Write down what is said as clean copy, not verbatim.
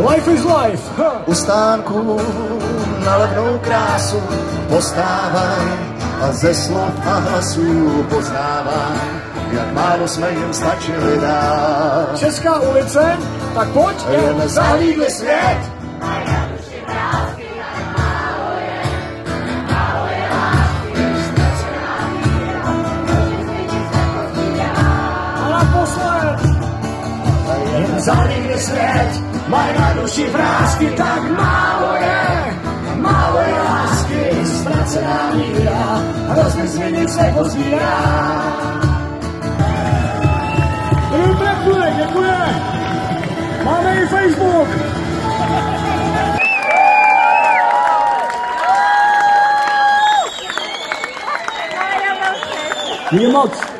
Life is life. U stánku na levnou krásu postávám a ze slov a hlasů poznávám, jak málo jsme jim stačili dát. Česká ulice, tak pojď, jen zahlídli svět. A naposled. Jen zahlídli svět, mají na duši vrásky, tak málo je lásky, ztracená míra, hrozně změnit se pozbírá. Děkuje. Máme i Facebook. Díky moc.